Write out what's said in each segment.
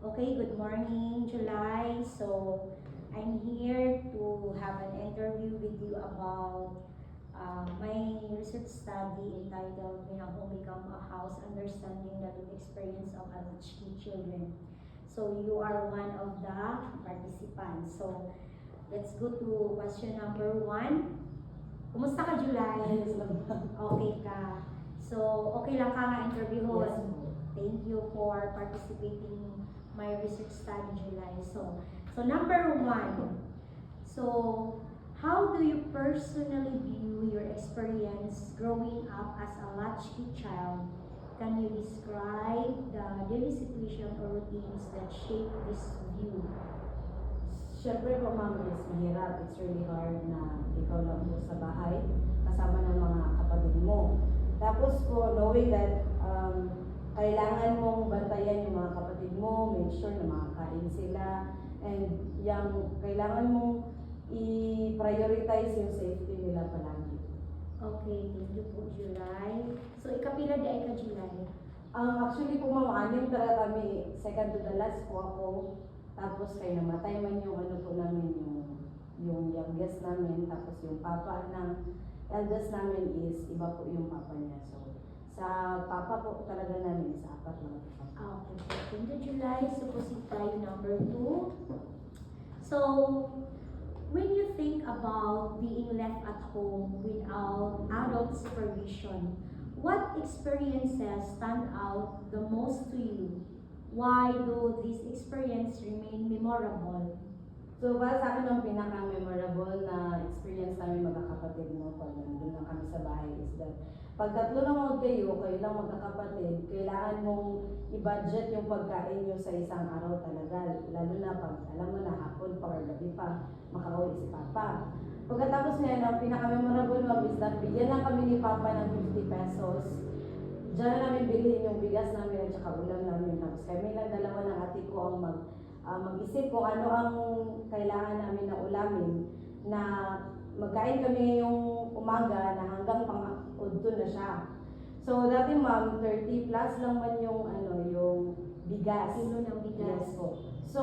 Okay, good morning, July. So, I'm here to have an interview with you about my research study entitled When a Home Become a House, Understanding the Lived Experience of Latchkey Children. So, you are one of the participants. So, let's go to question number 1. Kumusta ka, July? Okay ka. So, okay lang ka nga interview host? Yes po. Thank you for participating my research study, July. So number 1. So, how do you personally view your experience growing up as a latchkey child? Can you describe the daily situation or routines that shape this view? Siyempre po ma'am, is mahirap. It's really hard na ikaw lang po sa bahay kasama ng mga kapatid mo. Tapos po, knowing that kailangan mong bantayan yung mga kapatid mo, make sure na makakain sila, and yung kailangan mong i-prioritize yung safety nila palagi. Okay, thank you po, July. So, ikapila di ay ka, July? Actually po ma'am, anim talaga kami, second to the last po ako. Tapos kayo namatay man yung ano po namin, yung youngest namin, tapos yung papa ng eldest namin is iba po yung papa niya. So, sa papa po talaga namin, sa apat lang po. Okay, thank you, July. So, proceed tayo number 2. So, when you think about being left at home without adult supervision, what experiences stand out the most to you? Why do these experiences remain memorable? So, para sa akin, ang pinaka-memorable na experience namin magkakapatid no, pag nandun lang kami sa bahay is that pag tatlo lang kayo lang magkakapatid, kailangan mong i-budget yung pagkain nyo sa isang araw talaga. Lalo na pag alam mo na hapon pa or gabi pa, makauwi si Papa. Pagkatapos niya, ang pinaka-memorable mo is that bigyan lang kami ni Papa ng 50 pesos. Diyan na namin bilhin yung bigas namin at saka ulam namin. Tapos kami lang dalawa ng ate ko ang mag-isip kung ano ang kailangan namin na ulamin na magkain kami yung umaga na hanggang pang-udto na siya. So dati ma'am, 30 plus lang man yung yung bigas. Kilo ng bigas. Yes po. So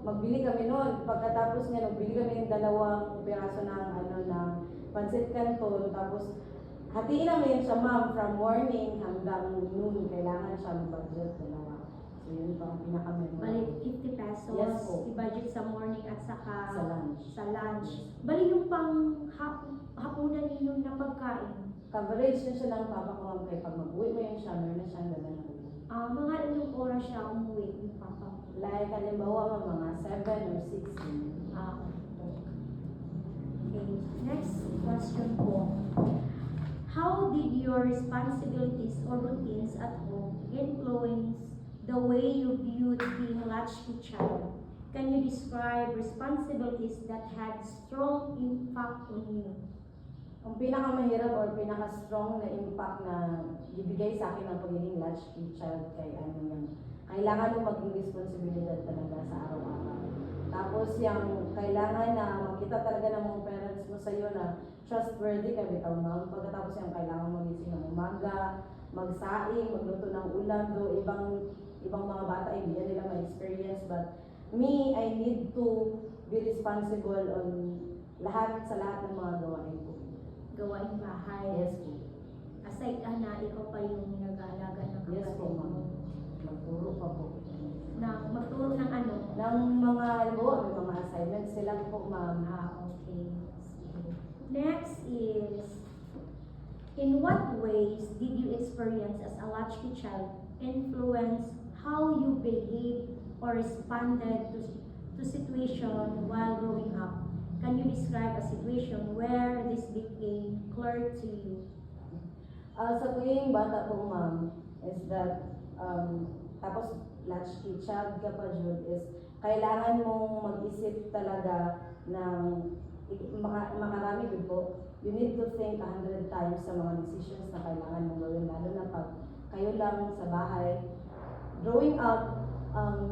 magbili kami noon. Pagkatapos niya, nagbili kami ng dalawang piraso ng pancit canton. Tapos hatiin namin siya ma'am from morning hanggang noon. Kailangan siya mag-budget dalawa. So yun po ang pinaka-memorable. Bali, 50 pesos, Yes po. i-budget sa morning at saka Sa lunch. Sa lunch. Bali, yung pang hapunan ninyo na pagkain. Coverage na siya ng papa ko ma'am kay pag mag-uwi mo yun siya, meron na siyang dala ng uwi. Mga ilang oras siya umuwi yung papa mo? Like, halimbawa mga 7 or 6 yun. Okay. Next question po. How did your responsibilities or routines at home influence the way you viewed being a latchkey child? Can you describe responsibilities that had strong impact on you? Ang pinakamahirap or pinaka-strong na impact na ibigay sa akin ng pagiging latchkey child kay kailangan mo maging responsibilidad talaga sa araw-araw. Tapos yung kailangan na makita talaga ng mga parents mo sa iyo na trustworthy ka bitaw ma'am. Pagkatapos yung kailangan mo magising ng umaga, magsaing, magluto ng ulam, do ibang mga bata hindi nila ma-experience, but me, I need to be responsible on lahat ng mga gawain ko. Gawain bahay. Yes po. Aside na ikaw pa yung nag-aalaga ng kapatid Yes po ma'am. mo. Magturo pa po. Magturo ng ano? Ng mga, may mga assignments sila po ma'am. Okay. Sige. Next is, in what ways did you experience as a latchkey child influence how you behaved or responded to situation while growing up? Can you describe a situation where this became clear to you? Sa tuwing bata po ma'am, is that, tapos latchkey child ka pa Jude, is kailangan mong mag-isip talaga ng makarami din po. You need to think 100 times sa mga decisions na kailangan mong gawin, lalo na pag kayo lang sa bahay. Growing up,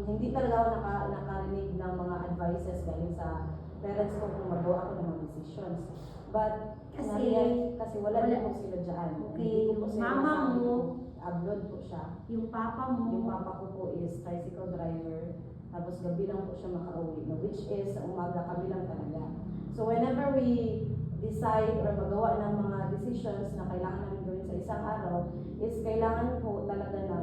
hindi talaga ako nakarinig ng mga advices galing sa parents ko kung magawa ako ng mga decisions. But, kasi wala din po sila dyan. Okay, yung mama mo, abroad po siya. Yung papa mo, Yung papa ko po is tricycle driver. Tapos gabi lang po siya makauwi, no? Which is sa umaga kami lang talaga. So whenever we decide or magawa ng mga decisions na kailangan namin gawin sa isang araw, is kailangan po talaga na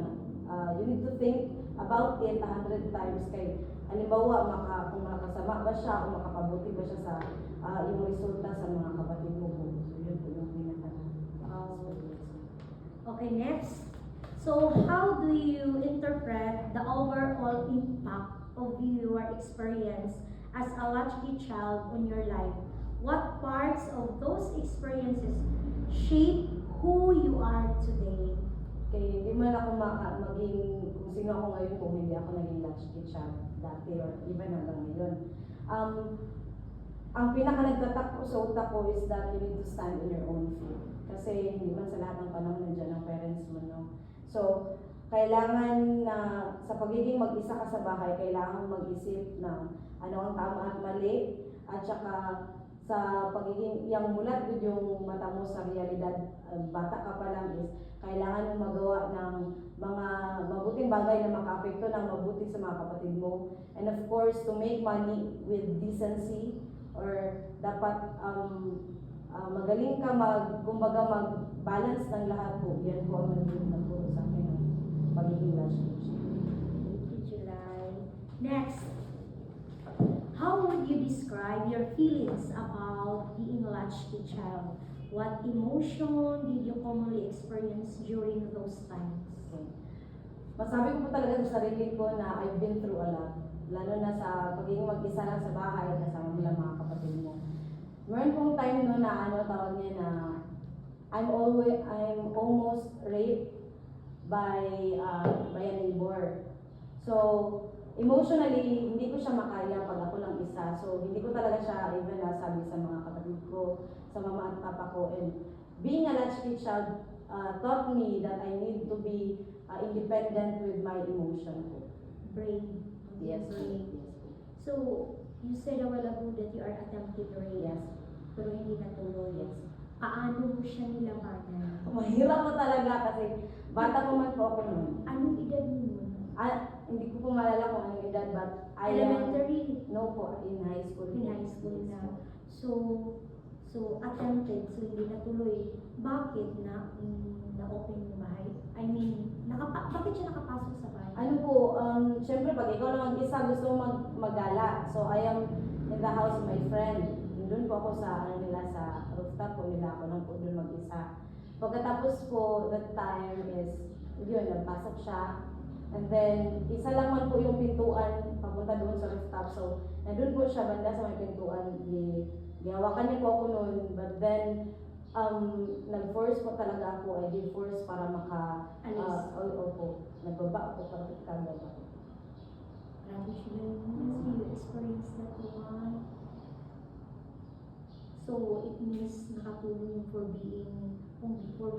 you need to think about it 100 times. Kay halimbawa, kung makasama ba siya o makapabuti ba siya sa yung resulta sa mga kapatid mo po. So yun po yung pinaka. okay, next. So, how do you interpret the overall impact of your experience as a latchkey child on your life? What parts of those experiences shape who you are today? Kaya hindi man ako maging kung sino ako ngayon kung hindi ako naging latchkey child dati or even hanggang ngayon. Ang pinaka nagtatak ko sa utak ko is that you need to stand on your own feet. Kasi hindi man sa lahat ng panahon nandiyan ang parents mo, no? So, kailangan na sa pagiging mag-isa ka sa bahay, kailangan mag-isip ng ano ang tama at mali, at saka sa pagiging yung mulat gud yung mata mo sa realidad, bata ka pa lang is kailangan mo magawa ng mga mabuting bagay na makaapekto ng mabuti sa mga kapatid mo, and of course to make money with decency, or dapat magaling ka kumbaga mag-balance ng lahat po. Yan po ang nagturo sa akin ng pagiging latchkey. Thank you, July. Next, how would you describe your feelings about being a latchkey child? What emotion did you commonly experience during those times? Okay. Masabi ko po talaga sa sarili ko na I've been through a lot. Lalo na sa pagiging mag-isa lang sa bahay, kasama mo lang mga kapatid mo. Meron pong time no na tawag niya na I'm almost raped by a neighbor. So, emotionally, hindi ko siya makaya pag ako lang isa. So, hindi ko talaga siya even nasabi sa mga kapatid ko, sa mama at papa ko. And being a latchkey child taught me that I need to be independent with my emotion ko. Brave. Yes. Brave. So, you said a while ago that you are attempted rape. Yes. Pero hindi natuloy. Yes. Paano mo siya nilabanan? Mahirap po talaga kasi bata po man po ako noon. Anong edad mo nun? Hindi ko po malala kung anong edad, but Elementary? no po, in high school. In high school na. So attempted, so hindi natuloy. Bakit na-open yung bahay? I mean, bakit siya nakapasok sa bahay? Ano po, syempre pag ikaw lang mag-isa, gusto mo mag-gala. So I am in the house of my friend. Doon po ako sa sa rooftop po nila ako lang po doon mag-isa. Pagkatapos po, that time is, yun, nagpasok siya. And then, isa lang man po yung pintuan papunta doon sa rooftop. So, nandun po siya banda sa may pintuan. Gihawakan niya po ako noon. But then, nag-force po talaga ako. I did force para Alis. po. Nagbaba ako para kagaba ako. Grabe siya yun. You experience that one. So, it means nakatulong for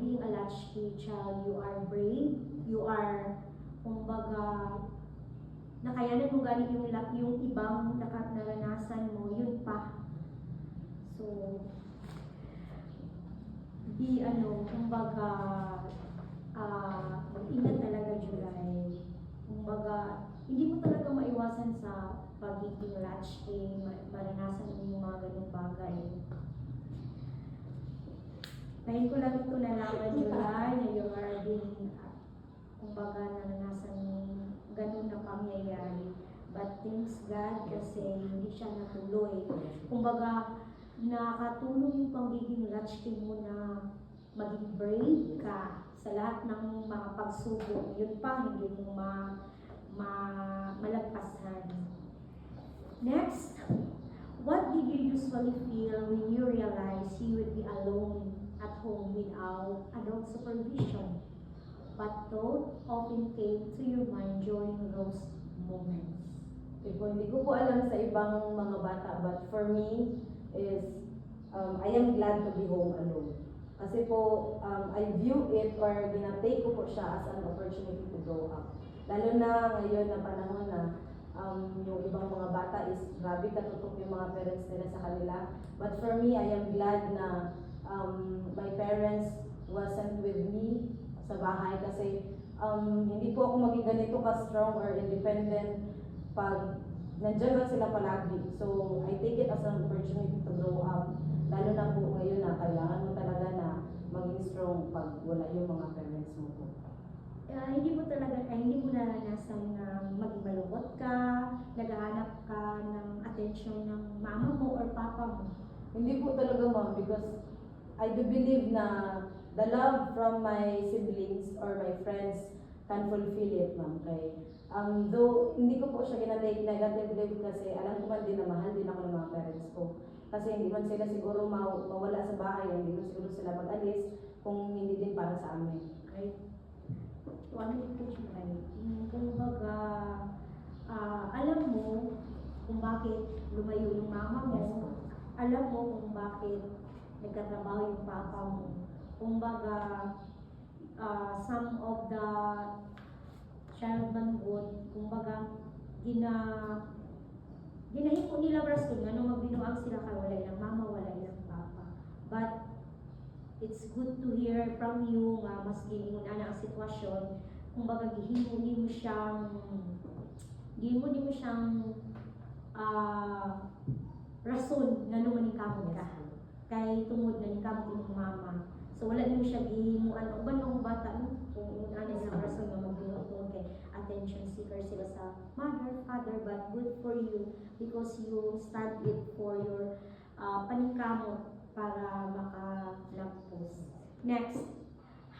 being a latchkey child. You are brave. You are, kumbaga, nakayanan mo galing yung ibang naranasan mo, yun pa. So, kumbaga, mag-ingat talaga, July. Kumbaga, hindi mo talaga maiwasan sa pagiging latchkey, maranasan mo yung mga ganung bagay. Ngayon ko lang ito nalaman, July, na you are being, kumbaga, naranasan mo ganun na pangyayari. But thanks God kasi hindi siya natuloy. Kumbaga, nakatulong yung pagiging latchkey mo na maging brave ka sa lahat ng mga pagsubok. Yun pa, hindi mo malagpasan. Next, what did you usually feel when you realized you would be alone at home without adult supervision? What thought often came to your mind during those moments? Hindi ko po alam sa ibang mga bata, but for me is I am glad to be home alone. Kasi po, I view it or ginatake ko po siya as an opportunity to grow up. Lalo na ngayon na panahon na yung ibang mga bata is grabe katutok yung mga parents nila sa kanila. But for me, I am glad na my parents wasn't with me sa bahay kasi hindi po ako maging ganito ka-strong or independent pag nandiyan lang sila palagi. So, I take it as an opportunity to grow up. Lalo na po ngayon na kailangan mo talaga na maging strong pag wala yung mga parents mo po. Hindi mo naranasan na maging malungkot ka, naghahanap ka ng atensyon ng mama mo or papa mo? Hindi po talaga ma'am because I do believe na the love from my siblings or my friends can fulfill it ma'am. Kay, though hindi ko po siya ginatake negatively kasi alam ko man din na mahal din ako ng mga parents ko. Kasi hindi man sila siguro mawala sa bahay, hindi man siguro sila mag-alis kung hindi din para sa amin. Right? So, ano yung coach mo kayo? Kung baga, alam mo kung bakit lumayo yung mama mo, Yes po. alam mo kung bakit nagkatrabaho yung papa mo. Kung baga, some of the child manhood, kung baga, ginahiko nila rason nga nung magbinuang sila kay wala ilang mama, wala ilang papa. But it's good to hear from you nga maski ingon ana ang sitwasyon, kung baga gihimo nimo siyang rason nga nung manikamot ka. Kay tungod na nikamot imong mama. So wala nimo siya gihimuan uban ng bata no kung ana sa rason nga magbinuang kay attention seeker sila sa mother, father, but good for you because you stand it for your paningkamot para makalampos. Next,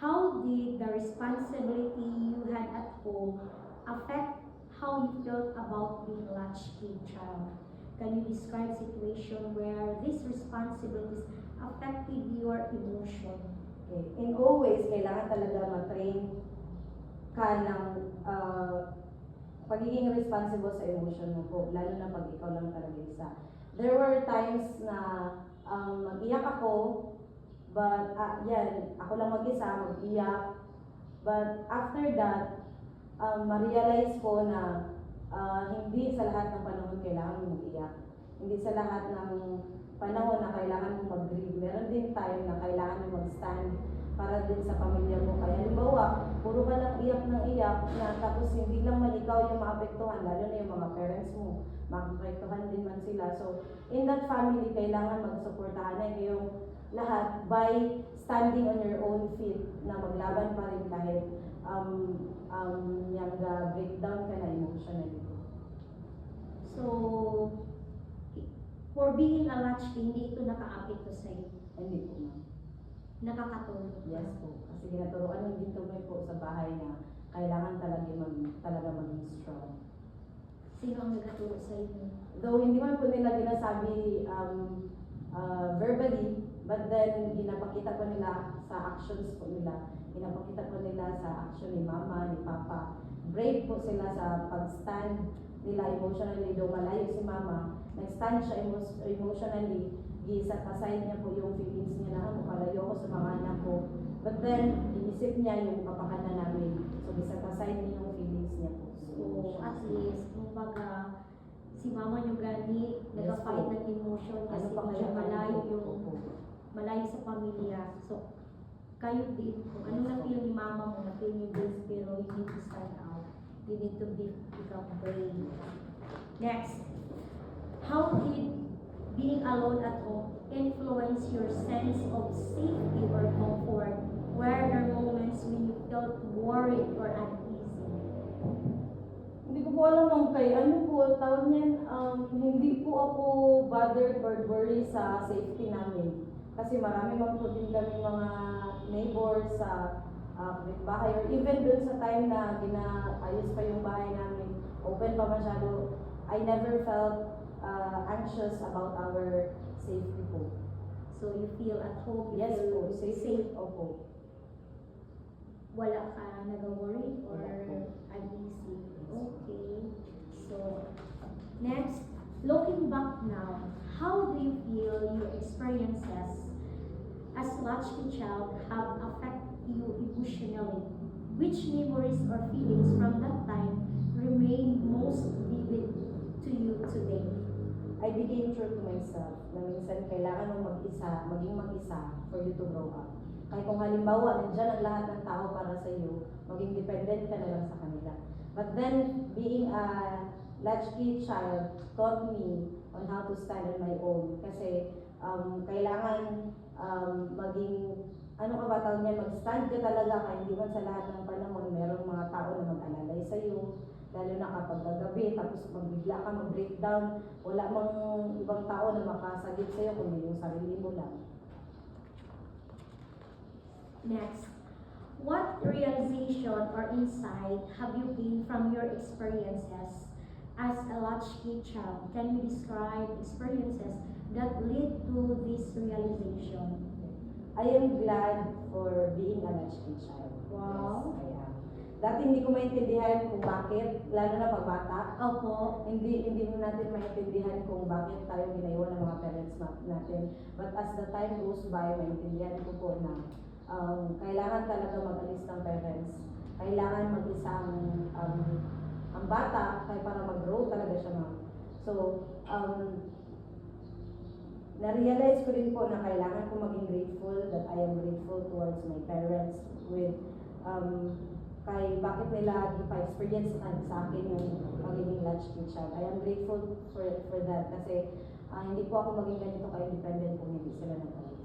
how did the responsibility you had at home affect how you felt about being a latchkey child? Can you describe situation where these responsibilities affected your emotion? Okay. In always, kailangan talaga matrain ka ng pagiging responsible sa emotion mo po, lalo na pag ikaw lang talaga isa. There were times na mag-iyak ako, but yan, ako lang mag-isa, mag-iyak. But after that, ma-realize ko na hindi sa lahat ng panahon kailangan mo mag-iyak. Hindi sa lahat ng panahon na kailangan mo mag-grieve. Meron din time na kailangan mo mag-stand para din sa pamilya mo. Kaya halimbawa, puro ka lang iyak ng iyak na tapos hindi lang man ikaw yung maapektuhan, lalo na yung mga parents mo, maapektuhan din man sila. So, in that family, kailangan magsuportahan na kayong lahat by standing on your own feet na maglaban pa rin kahit yung breakdown ka na emotionally. So, for being a latchkey, hindi ito naka-apekto sa'yo. Hindi po ma'am. Nakakatulong. Yes po. Kasi ginaturoan ng dito may po sa bahay na kailangan talaga maging strong. Sino ang nagkaturo sa inyo? Though hindi man po nila ginasabi verbally, but then ginapakita po nila sa actions po nila. Ginapakita po nila sa action ni mama, ni papa. Brave po sila sa pag-stand nila emotionally. Though malayo si mama, nag-stand siya emotionally. Aside niya po yung feelings niya na palayo ko sa mga anak ko. But then, inisip niya yung kapakanan namin. So, aside niya yung feelings niya po. So, at least, kumbaga, si mama nyo gani, nag-fight ng emotion kasi medyo malayo sa pamilya. So, kayo din, kung ano na-feel ni mama mo, na-feel niyo din, pero you need to stand out. You need to become brave. Next, how did being alone at home influence your sense of safety or comfort? Were there moments when you felt worried or uneasy? Hindi ko po alam ma'am kay ano po, tawag niyan, hindi po ako bothered or worried sa safety namin. Kasi marami man po din kami mga neighbors sa bahay or even dun sa time na ginaayos pa yung bahay namin, open pa masyado, I never felt anxious about our safety po. So you feel at home, you Yes feel po, safe. Opo. Wala ka nag-worry or Wala po. uneasy. Okay. So, next, looking back now, how do you feel your experiences as latchkey child have affected you emotionally? Which memories or feelings from that time remain most vivid to you today? I became true to myself na minsan kailangan mong maging mag-isa for you to grow up. Kaya kung halimbawa, nandiyan ang lahat ng tao para sa iyo, maging dependent ka na lang sa kanila. But then, being a latchkey child taught me on how to stand on my own. Kasi kailangan maging, ano ka ba tawag niyan, mag-stand ka talaga kahit hindi man sa lahat ng panahon, merong mga tao na mag-alalay sa iyo. Lalo na kapag gagabi, tapos magbigla ka, mag-breakdown, wala mang ibang tao na makasagip sa iyo kundi yung sarili mo lang. Next, what realization or insight have you gained from your experiences as a latchkey child? Can you describe experiences that lead to this realization? I am glad for being a latchkey child. Wow. Yes, I am. Dati hindi ko maintindihan kung bakit, lalo na pag bata. Opo. Hindi mo natin maintindihan kung bakit tayo ginaiwan ng mga parents natin. But as the time goes by, maintindihan ko po na kailangan talaga mag-alis ng parents. Kailangan mag-isa ang bata kaya para mag-grow talaga siya, ma'am. So, na-realize ko rin po na kailangan ko maging grateful, that I am grateful towards my parents with kay bakit nila ipa-experience sa akin yung magiging latchkey child. I am grateful for that kasi hindi po ako maging ganito ka-independent kung hindi sila nag-alis.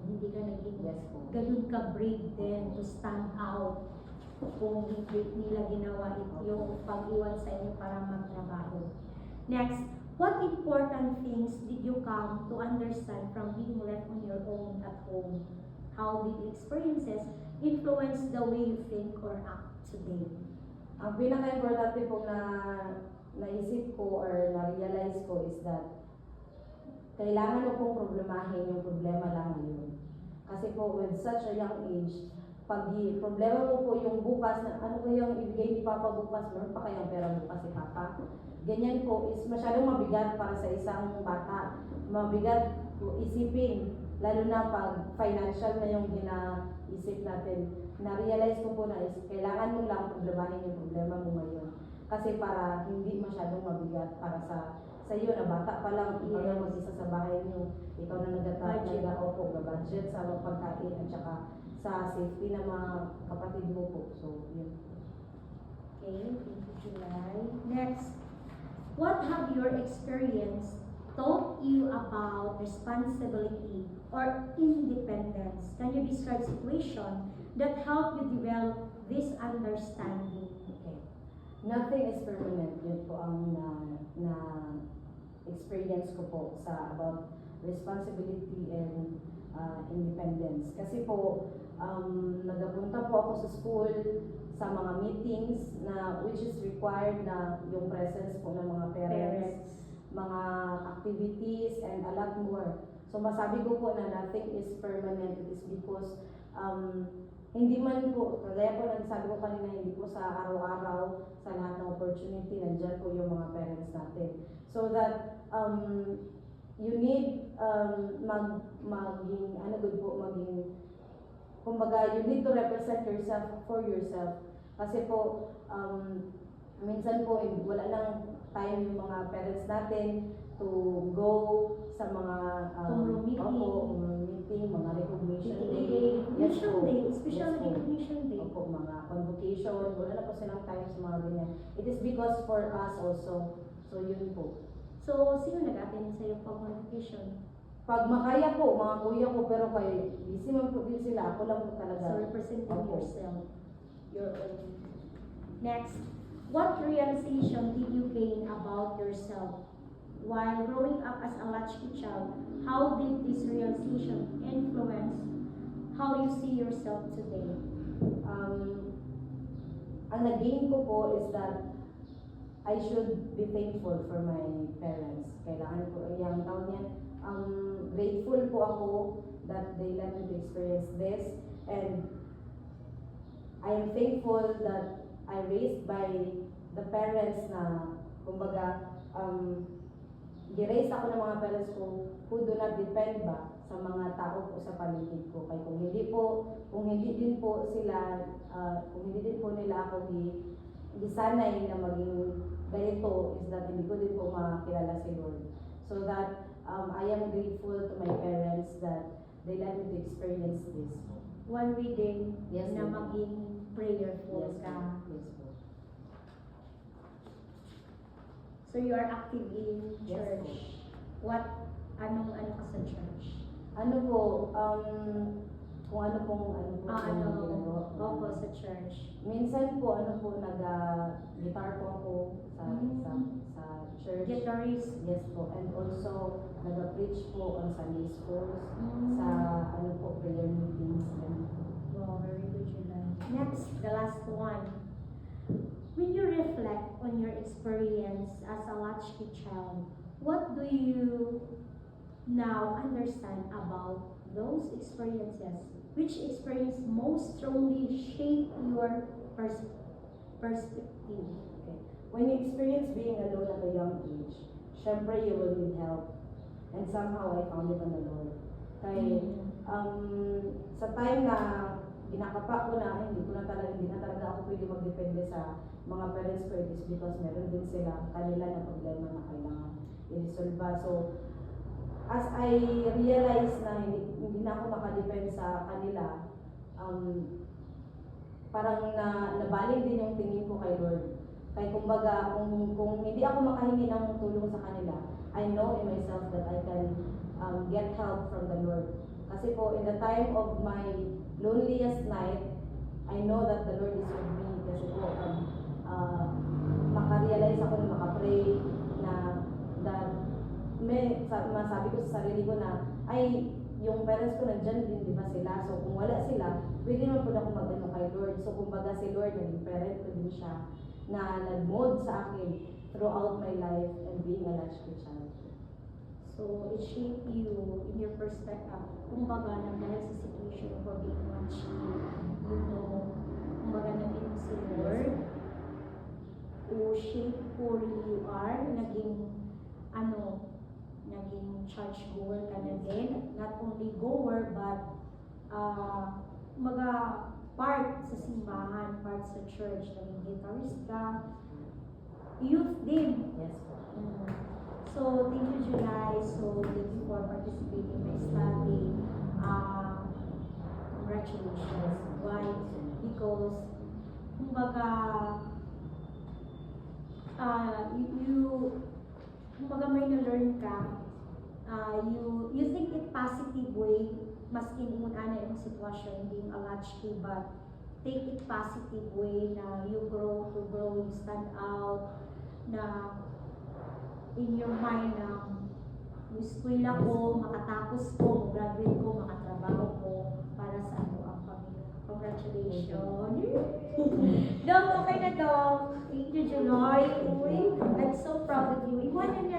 Hindi ka naging Yes po. ganun ka brave din to stand out kung hindi nila ginawa yung pag-iwan sa inyo para magtrabaho. Next, what important things did you come to understand from being left on your own at home? How did experiences influence the way you think or act today? Ang pinaka-importante po na naisip ko or na-realize ko is that kailangan mo pong problemahin yung problema lang ngayon. Kasi po with such a young age, pag problema mo po yung bukas, na ano ko yung ibigay ni Papa bukas, meron pa kayang pera bukas si Papa. Ganyan po is masyadong mabigat para sa isang bata. Mabigat isipin, lalo na pag financial na yung ginaisip natin. Na-realize ko po na is kailangan mo lang problemahin yung problema mo ngayon. Kasi para hindi masyadong mabigat para sa iyo na bata pa lang, ikaw na mag-isa sa bahay niyo, ikaw na nag-opo, budget sa pagkain at saka sa safety ng mga kapatid mo po. So, yun. Okay, thank you, July. Next, what have your experience taught you about responsibility or independence? Can you describe situation that help you develop this understanding? Okay. Nothing is permanent. Yun po ang na experience ko po sa about responsibility and independence. Kasi po, nagapunta po ako sa school sa mga meetings na which is required na yung presence po ng mga parents, mga activities, and a lot more. So masabi ko po na nothing is permanent. It is because hindi man po, kagaya po nagsabi ko kanina, hindi po sa araw-araw, sa lahat ng opportunity, nandyan po yung mga parents natin. So that you need maging, kumbaga, you need to represent yourself for yourself. Kasi po, minsan po, wala lang time yung mga parents natin to go sa mga meeting, mga recognition day. Recognition day, special recognition day. Opo, mga convocation, wala na po silang time sa mga ganyan. It is because for us also. So, yun po. So, sino nag-attend sa iyo pag convocation? Pag makaya po, mga kuya ko, pero kay busy man po din sila, ako lang po talaga. So, representing Opo. yourself, your own. Next, what realization did you gain about yourself? While growing up as a latchkey child, how did this realization influence how you see yourself today? Ang nag-gain ko po is that I should be thankful for my parents. Kailangan po, yung tawag niyan, grateful po ako that they let me to experience this, and I am thankful that I raised by the parents na, kumbaga, gi-raise ako ng mga parents ko who do not depend ba sa mga tao po sa paligid ko. Kaya kung hindi din po nila ako gisanay na maging ganito, is that hindi ko din po makilala si Lord. So that I am grateful to my parents that they let me to experience this. one reading Yes, na ma'am. maging prayerful Yes, ka. ma'am. Yes, po. So you are active in Yes, church. Anong ano ka sa church? Ano po, kung ano pong yung ginagawa ko. Opo, sa church. Minsan po, nag-guitar po ako sa church. Guitarist. Yes po. And also, nag-preach po on Sunday schools, Mm. sa prayer meetings. Ganun po. Wow, very good, July. Next, the last one. When you reflect on your experience as a latchkey child, what do you now understand about those experiences? Which experience most strongly shape your perspective? Okay. When you experience being alone at a young age, syempre you will need help. And somehow I found it on the Lord. Kaya, sa time na ginakapa ko na, hindi na talaga ako pwede magdepende sa mga parents ko. It is because meron din sila kanila na problema na kailangan i-resolve. So, as I realize na hindi na ako makadepend sa kanila, parang nabaling din yung tingin ko kay Lord. Kaya kumbaga, kung hindi ako makahingi ng tulong sa kanila, I know in myself that I can get help from the Lord. Kasi po, in the time of my loneliest night, I know that the Lord is with me. Kasi po, makarealize ako na makapray na masabi ko sa sarili ko na, ay, yung parents ko nandyan din, di ba sila? So, kung wala sila, pwede naman po na ako mag-ano kay Lord. So, kumbaga si Lord, naging parent ko din siya, na nag-mold sa akin throughout my life and being a latchkey child. So, it shaped you in your perspective. Kumbaga, dahil sa situation for being latchkey, you know, kumbaga naging si Lord, who shaped who you are, naging church goer ka na din. Not only goer, but part sa simbahan, part sa church, naging guitarist ka, youth din. Yes po. So, thank you, July. So, thank you for participating in my study. Congratulations. Why? Because, kumbaga, kumbaga may na-learn ka. You think it positive way, maski kung ano yung sitwasyon, being a latchkey, but take it positive way na you grow, you stand out, na in your mind na eskwela ko, makatapos ko, graduate ko, makatrabaho ko para sa ang pamilya. Congratulations! Dog, okay na dog. Thank you, July. Uy, I'm so proud of you. Iwanan niya